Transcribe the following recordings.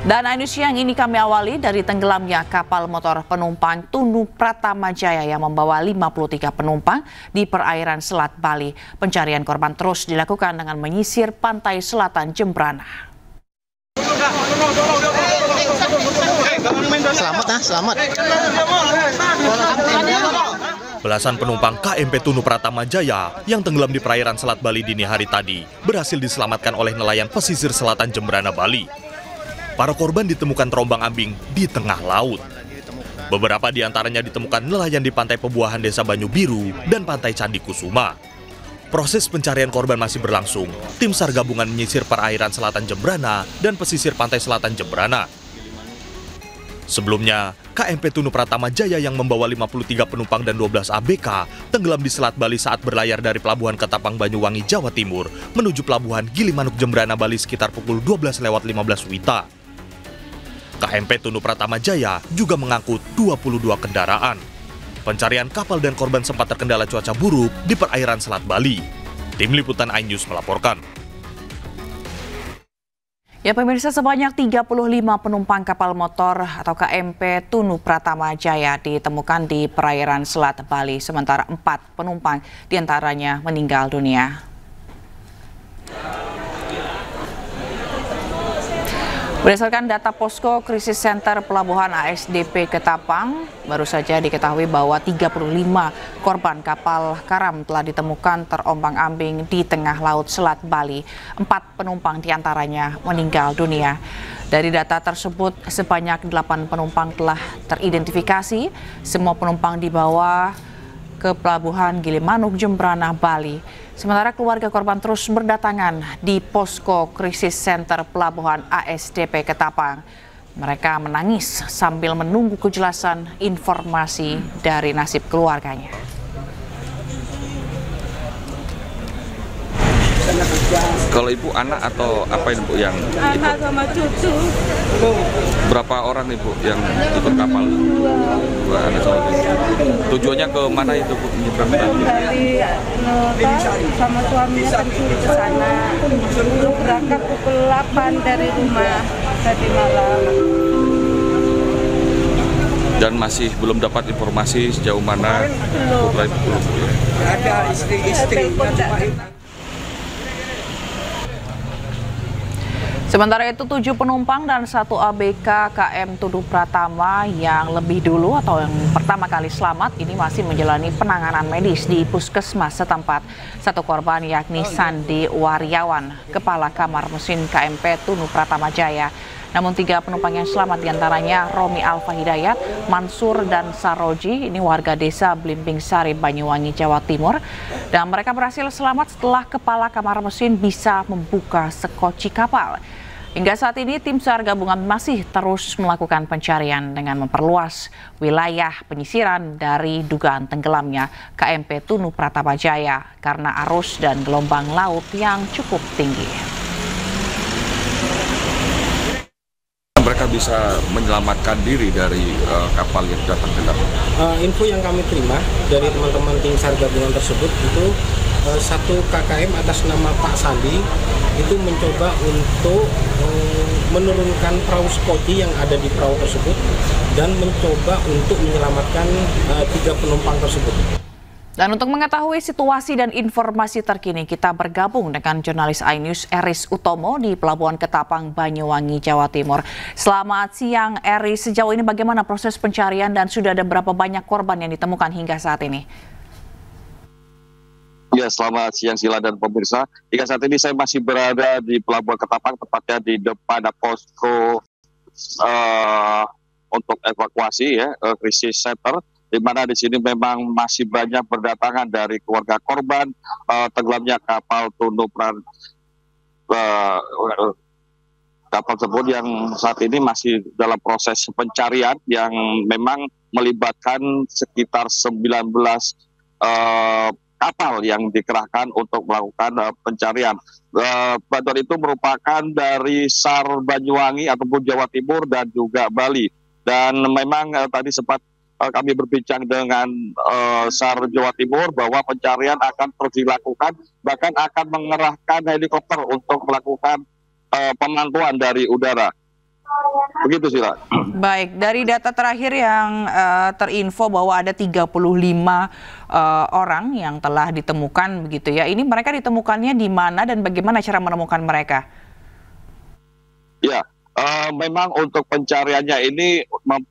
Dan Ainus, siang ini kami awali dari tenggelamnya kapal motor penumpang Tunu Pratama Jaya yang membawa 53 penumpang di perairan Selat Bali. Pencarian korban terus dilakukan dengan menyisir pantai selatan Jembrana. Selamat. Belasan penumpang KMP Tunu Pratama Jaya yang tenggelam di perairan Selat Bali dini hari tadi berhasil diselamatkan oleh nelayan pesisir selatan Jembrana, Bali. Para korban ditemukan terombang-ambing di tengah laut. Beberapa di antaranya ditemukan nelayan di pantai Pebuahan Desa Banyu Biru dan pantai Candi Kusuma. Proses pencarian korban masih berlangsung. Tim SAR gabungan menyisir perairan selatan Jembrana dan pesisir pantai selatan Jembrana. Sebelumnya, KMP Tunu Pratama Jaya yang membawa 53 penumpang dan 12 ABK tenggelam di Selat Bali saat berlayar dari Pelabuhan Ketapang Banyuwangi, Jawa Timur menuju Pelabuhan Gilimanuk Jembrana, Bali sekitar pukul 12:15 WITA. KMP Tunu Pratama Jaya juga mengangkut 22 kendaraan. Pencarian kapal dan korban sempat terkendala cuaca buruk di perairan Selat Bali. Tim Liputan iNews melaporkan. Ya pemirsa, sebanyak 35 penumpang kapal motor atau KMP Tunu Pratama Jaya ditemukan di perairan Selat Bali, sementara 4 penumpang diantaranya meninggal dunia. Berdasarkan data Posko Krisis Center Pelabuhan ASDP Ketapang, baru saja diketahui bahwa 35 korban kapal karam telah ditemukan terombang-ambing di tengah laut Selat Bali. 4 penumpang diantaranya meninggal dunia. Dari data tersebut, sebanyak 8 penumpang telah teridentifikasi. Semua penumpang dibawa ke Pelabuhan Gilimanuk Jembrana, Bali. Sementara keluarga korban terus berdatangan di Posko Krisis Center Pelabuhan ASDP Ketapang. Mereka menangis sambil menunggu kejelasan informasi dari nasib keluarganya. Kalau ibu anak atau apa ini bu yang anak itu? Sama cucu. Berapa orang ibu yang ikut kapal? Dua anak sama cucu. Tujuannya ke mana itu bu? Dari sama suaminya pencuri ke sana. Berangkat pukul 8 dari rumah tadi malam. Dan masih belum dapat informasi sejauh mana putra ibu belum. Ada istri. Sementara itu 7 penumpang dan 1 ABK KM Tunu Pratama yang lebih dulu atau yang pertama kali selamat ini masih menjalani penanganan medis di puskesmas setempat. 1 korban yakni Sandi Waryawan, Kepala Kamar Mesin KMP Tunu Pratama Jaya. Namun 3 penumpang yang selamat diantaranya Romi Alfa Hidayat, Mansur dan Saroji, ini warga desa Blimbing Sari, Banyuwangi, Jawa Timur. Dan mereka berhasil selamat setelah Kepala Kamar Mesin bisa membuka sekoci kapal. Hingga saat ini tim SAR gabungan masih terus melakukan pencarian dengan memperluas wilayah penyisiran dari dugaan tenggelamnya KMP Tunu Pratama Jaya karena arus dan gelombang laut yang cukup tinggi. Mereka bisa menyelamatkan diri dari kapal yang datang ke dalam. Info yang kami terima dari teman-teman tim SAR gabungan tersebut itu 1 KKM atas nama Pak Sandi itu mencoba untuk menurunkan perahu skoci yang ada di perahu tersebut dan mencoba untuk menyelamatkan 3 penumpang tersebut. Dan untuk mengetahui situasi dan informasi terkini, kita bergabung dengan jurnalis iNews Eris Utomo di Pelabuhan Ketapang, Banyuwangi, Jawa Timur. Selamat siang Eris, sejauh ini bagaimana proses pencarian dan sudah ada berapa banyak korban yang ditemukan hingga saat ini? Ya, selamat siang Sila dan pemirsa. Hingga saat ini saya masih berada di Pelabuhan Ketapang, tepatnya di depan posko untuk evakuasi ya, krisis center, di mana di sini memang masih banyak berdatangan dari keluarga korban tenggelamnya kapal Tunu kapal tersebut yang saat ini masih dalam proses pencarian yang memang melibatkan sekitar 19 kapal yang dikerahkan untuk melakukan pencarian. Bantuan itu merupakan dari SAR Banyuwangi ataupun Jawa Timur dan juga Bali. Dan memang tadi sempat kami berbincang dengan SAR Jawa Timur bahwa pencarian akan terus dilakukan, bahkan akan mengerahkan helikopter untuk melakukan pemantauan dari udara. Begitu sih, Pak. Baik, dari data terakhir yang terinfo bahwa ada 35 orang yang telah ditemukan begitu ya. Ini mereka ditemukannya di mana dan bagaimana cara menemukan mereka? Ya, memang untuk pencariannya ini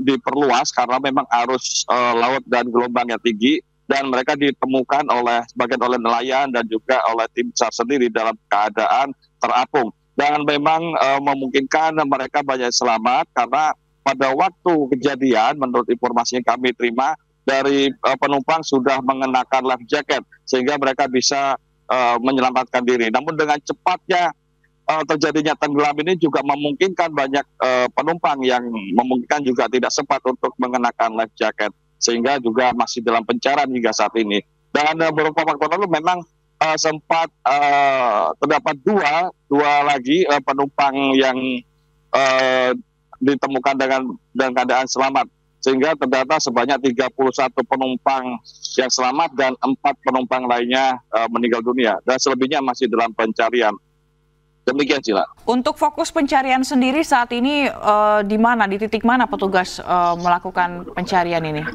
diperluas karena memang arus laut dan gelombangnya tinggi, dan mereka ditemukan sebagian oleh nelayan dan juga oleh tim SAR sendiri dalam keadaan terapung. Dan memang memungkinkan mereka banyak selamat karena pada waktu kejadian menurut informasi yang kami terima dari penumpang sudah mengenakan life jacket sehingga mereka bisa menyelamatkan diri. Namun dengan cepatnya terjadinya tenggelam ini juga memungkinkan banyak penumpang yang memungkinkan juga tidak sempat untuk mengenakan life jacket sehingga juga masih dalam pencarian hingga saat ini. Dan beberapa waktu lalu memang sempat terdapat dua lagi penumpang yang ditemukan dengan keadaan selamat, sehingga terdata sebanyak 31 penumpang yang selamat dan 4 penumpang lainnya meninggal dunia, dan selebihnya masih dalam pencarian. Demikian, Cila. Untuk fokus pencarian sendiri saat ini di mana, di titik mana petugas melakukan pencarian ini?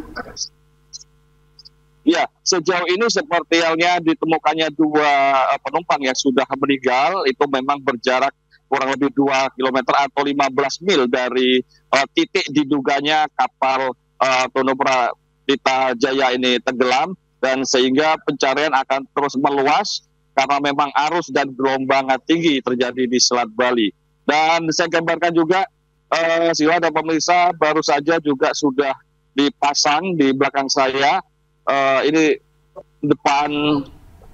Ya, sejauh ini seperti halnya ditemukannya 2 penumpang yang sudah meninggal, itu memang berjarak kurang lebih 2 km atau 15 mil dari titik diduganya kapal Tunu Pratama Jaya ini tenggelam, dan sehingga pencarian akan terus meluas karena memang arus dan gelombang tinggi terjadi di Selat Bali. Dan saya gambarkan juga, Sila dan pemirsa, baru saja juga sudah dipasang di belakang saya, ini depan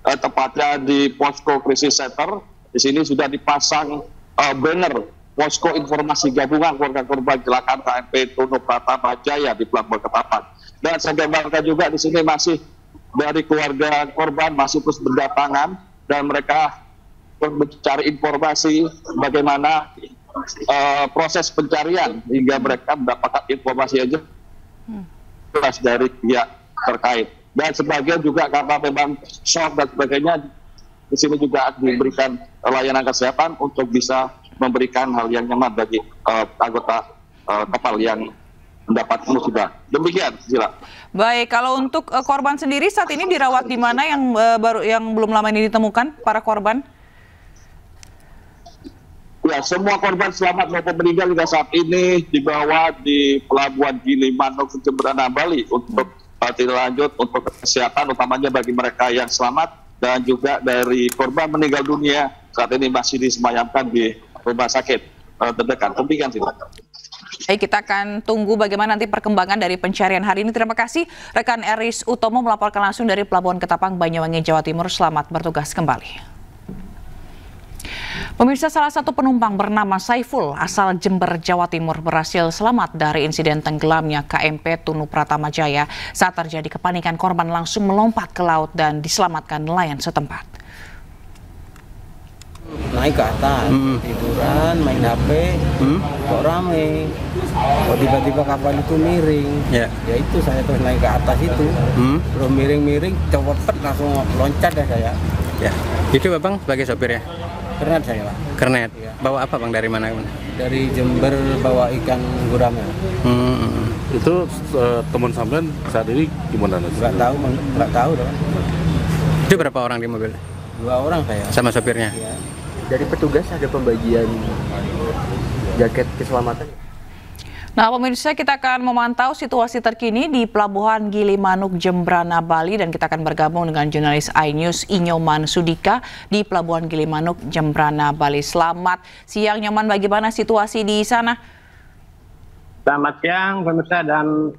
tepatnya di Posko Krisis Center. Di sini sudah dipasang banner Posko Informasi Gabungan Keluarga Korban Kecelakaan KMP Tunu Pratama Jaya di Pelabuhan Ketapang. Dan saya gambarkan juga di sini masih dari keluarga korban masih terus berdatangan, dan mereka mencari informasi bagaimana proses pencarian hingga mereka mendapatkan informasi yang jelas dari pihak terkait. Dan sebagian juga karena memang shock dan sebagainya, di sini juga diberikan layanan kesehatan untuk bisa memberikan hal yang nyaman bagi anggota kapal yang mendapat musibah. Demikian, Sila. Baik, kalau untuk korban sendiri saat ini dirawat di mana yang belum lama ini ditemukan para korban? Ya, semua korban selamat maupun meninggal hingga saat ini dibawa di Pelabuhan Gilimanuk Jembrana Bali untuk tindak lanjut untuk kesehatan, utamanya bagi mereka yang selamat, dan juga dari korban meninggal dunia saat ini masih disemayamkan di rumah sakit terdekat. Demikian, sih. Baik, kita akan tunggu bagaimana nanti perkembangan dari pencarian hari ini. Terima kasih rekan Eris Utomo melaporkan langsung dari Pelabuhan Ketapang, Banyuwangi, Jawa Timur. Selamat bertugas kembali. Pemirsa, salah satu penumpang bernama Saiful asal Jember, Jawa Timur berhasil selamat dari insiden tenggelamnya KMP Tunu Pratama Jaya. Saat terjadi kepanikan, korban langsung melompat ke laut dan diselamatkan nelayan setempat. Naik ke atas, tiduran, main HP, kok rame, kok tiba-tiba kapal itu miring. Ya itu saya terus naik ke atas itu, belum miring-miring, cepet langsung loncat deh saya. Ya, itu Abang sebagai sopir ya? Kernet saya, Pak. Kernet? Ya. Bawa apa Bang, dari mana? Dari Jember, bawa ikan gurame. Itu teman sampean saat ini gimana? Nggak tahu, nggak tahu dong. Itu berapa orang di mobil? 2 orang saya. Sama sopirnya? Ya. Dari petugas ada pembagian jaket keselamatan? Nah, pemirsa, kita akan memantau situasi terkini di Pelabuhan Gilimanuk Jembrana Bali, dan kita akan bergabung dengan jurnalis iNews Inyoman Sudika di Pelabuhan Gilimanuk Jembrana Bali. Selamat siang, Nyoman. Bagaimana situasi di sana? Selamat siang, pemirsa dan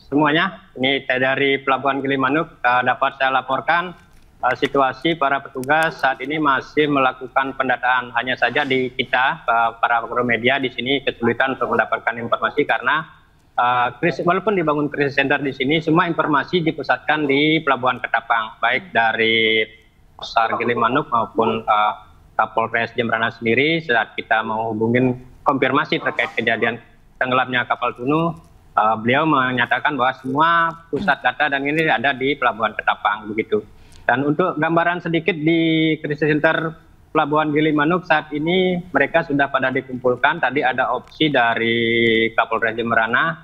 semuanya. Ini saya dari Pelabuhan Gilimanuk. Dapat saya laporkan situasi para petugas saat ini masih melakukan pendataan. Hanya saja di kita, para media di sini kesulitan untuk mendapatkan informasi karena walaupun dibangun krisis center di sini, semua informasi dipusatkan di Pelabuhan Ketapang, baik dari SAR Gilimanuk maupun Kapolres Jembrana sendiri. Saat kita mau hubungin konfirmasi terkait kejadian tenggelamnya kapal Tunu, beliau menyatakan bahwa semua pusat data dan ini ada di Pelabuhan Ketapang, begitu. Dan untuk gambaran sedikit di krisis center Pelabuhan Gilimanuk saat ini mereka sudah pada dikumpulkan. Tadi ada opsi dari Kapolres Jemberana,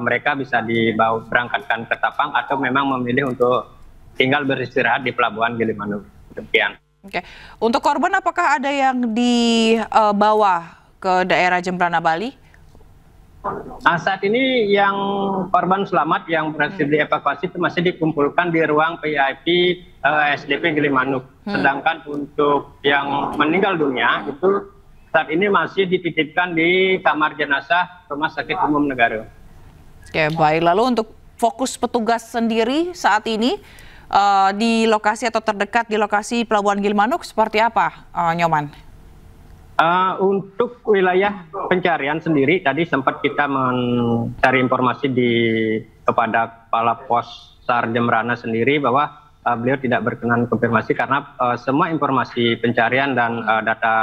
mereka bisa dibawa berangkatkan ke Tapang atau memang memilih untuk tinggal beristirahat di Pelabuhan Gilimanuk. Demikian. Oke, untuk korban apakah ada yang dibawa ke daerah Jemberana Bali? Saat ini yang korban selamat yang berhasil dievakuasi itu masih dikumpulkan di ruang PIP SDP Gilimanuk. Sedangkan untuk yang meninggal dunia itu saat ini masih dititipkan di kamar jenazah Rumah Sakit Umum Negara. Oke, baik. Lalu untuk fokus petugas sendiri saat ini di lokasi atau terdekat di lokasi Pelabuhan Gilimanuk seperti apa, Nyoman? Untuk wilayah pencarian sendiri, tadi sempat kita mencari informasi kepada Kepala Pos SAR Jemberana sendiri bahwa beliau tidak berkenan konfirmasi karena semua informasi pencarian dan data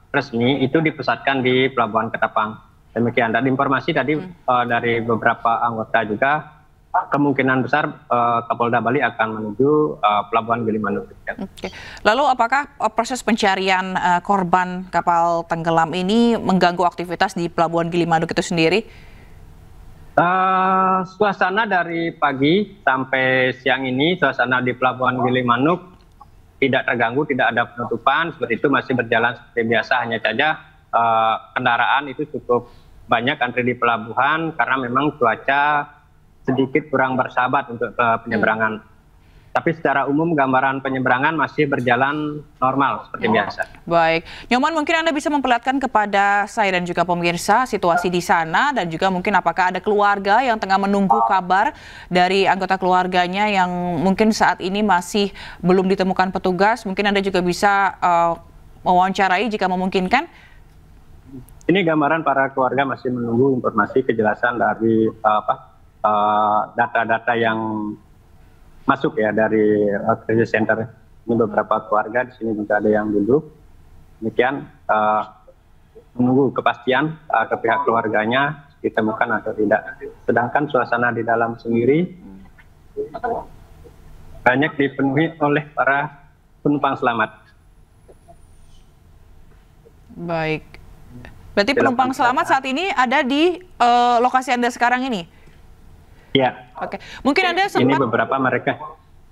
resmi itu dipusatkan di Pelabuhan Ketapang. Demikian. Dan informasi tadi dari beberapa anggota juga kemungkinan besar Kapolda Bali akan menuju Pelabuhan Gilimanuk. Oke. Lalu apakah proses pencarian korban kapal tenggelam ini mengganggu aktivitas di Pelabuhan Gilimanuk itu sendiri? Suasana dari pagi sampai siang ini, suasana di Pelabuhan Gilimanuk tidak terganggu, tidak ada penutupan, seperti itu masih berjalan seperti biasa. Hanya saja kendaraan itu cukup banyak antri di pelabuhan karena memang cuaca sedikit kurang bersahabat untuk penyeberangan. Tapi secara umum gambaran penyeberangan masih berjalan normal seperti biasa. Baik, Nyoman, mungkin Anda bisa memperlihatkan kepada saya dan juga pemirsa situasi di sana dan juga mungkin apakah ada keluarga yang tengah menunggu kabar dari anggota keluarganya yang mungkin saat ini masih belum ditemukan petugas. Mungkin Anda juga bisa mewawancarai jika memungkinkan. Ini gambaran para keluarga masih menunggu informasi kejelasan dari data-data yang masuk ya dari crisis center. Ini beberapa keluarga di sini juga ada yang duduk. Demikian menunggu kepastian ke pihak keluarganya ditemukan atau tidak. Sedangkan suasana di dalam sendiri banyak dipenuhi oleh para penumpang selamat. Baik. Berarti penumpang selamat saat ini ada di lokasi Anda sekarang ini? Ya. Oke. Mungkin Anda sempat. Ini beberapa mereka.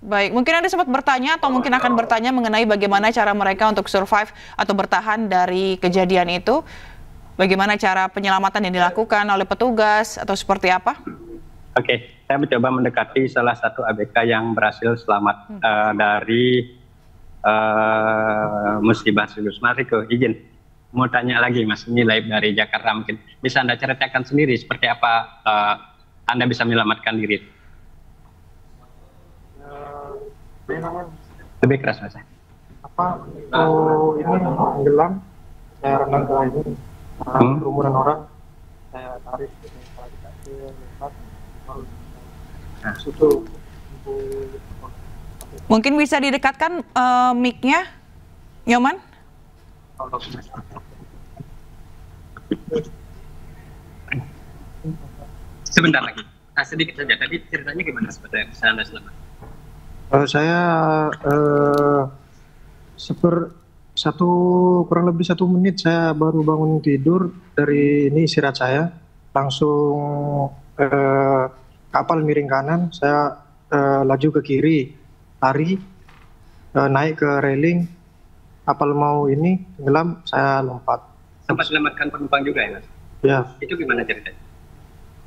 Baik. Mungkin Anda sempat bertanya atau mungkin akan bertanya mengenai bagaimana cara mereka untuk survive atau bertahan dari kejadian itu. Bagaimana cara penyelamatan yang dilakukan oleh petugas atau seperti apa? Oke. Saya mencoba mendekati salah satu ABK yang berhasil selamat dari musibah Sigus. Mari izin. Mau tanya lagi, Mas. Ini live dari Jakarta mungkin. Bisa Anda ceritakan sendiri seperti apa Anda bisa menyelamatkan diri? Lebih keras, Mas. Ini tenggelam, saya renang ke ini, kerumunan orang, saya tarik Mungkin bisa didekatkan mic-nya, Nyoman? Sebentar lagi, sedikit saja. Tadi ceritanya gimana sebetulnya bisa Anda selamat? Saya kurang lebih 1 menit saya baru bangun tidur dari ini istirahat saya, langsung kapal miring kanan, saya laju ke kiri, lari, naik ke railing, kapal mau ini tenggelam, saya lompat. Sempat selamatkan penumpang juga ya, Mas? Ya. Itu gimana ceritanya?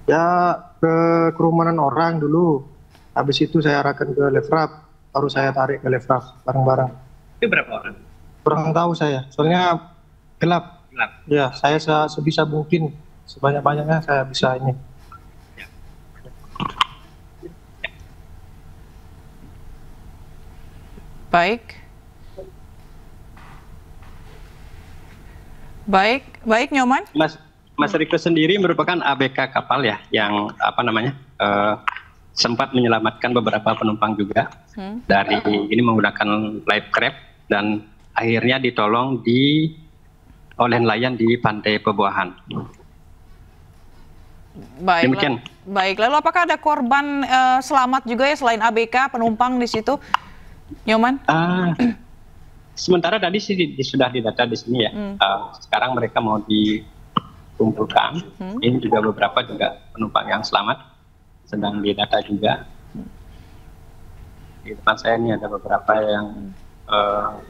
Ya ke kerumunan orang dulu, habis itu saya arahkan ke Lefrap, baru saya tarik ke Lefrap bareng-bareng. Itu berapa orang? Kurang tahu saya, soalnya gelap. Ya, saya sebisa mungkin, sebanyak-banyaknya saya bisa ini. Ya. Baik Nyoman. Mas Riko sendiri merupakan ABK kapal ya, yang sempat menyelamatkan beberapa penumpang juga dari ini menggunakan life crab dan akhirnya ditolong oleh nelayan di Pantai Pebuahan. Baik. Lalu apakah ada korban selamat juga ya selain ABK penumpang di situ, Nyoman? Sementara tadi sih sudah didata di sini ya. Sekarang mereka mau dikumpulkan. Ini juga beberapa juga penumpang yang selamat sedang didata juga. Di depan saya ini ada beberapa yang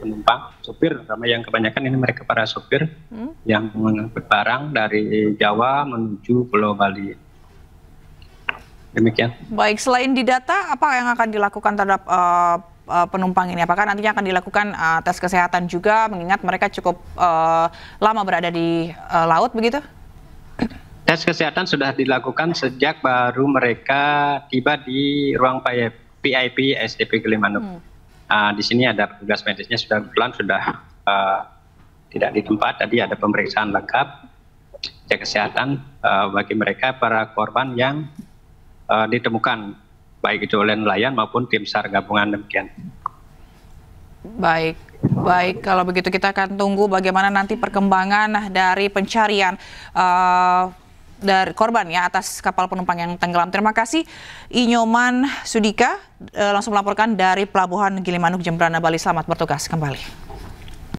penumpang, sopir, terutama yang kebanyakan ini mereka para sopir yang mengangkut barang dari Jawa menuju Pulau Bali. Demikian. Baik, selain didata, apa yang akan dilakukan terhadap penumpang ini? Apakah nantinya akan dilakukan tes kesehatan juga, mengingat mereka cukup lama berada di laut begitu? Tes kesehatan sudah dilakukan sejak baru mereka tiba di ruang VIP SDP Gilimanuk. Di sini ada petugas medisnya sudah tidak di tempat. Tadi ada pemeriksaan lengkap, cek kesehatan bagi mereka para korban yang ditemukan, baik itu oleh nelayan maupun tim SAR gabungan. Demikian. Baik, kalau begitu kita akan tunggu bagaimana nanti perkembangan dari pencarian dari korban ya atas kapal penumpang yang tenggelam. Terima kasih Inyoman Sudika langsung melaporkan dari Pelabuhan Gilimanuk, Jembrana, Bali. Selamat bertugas kembali.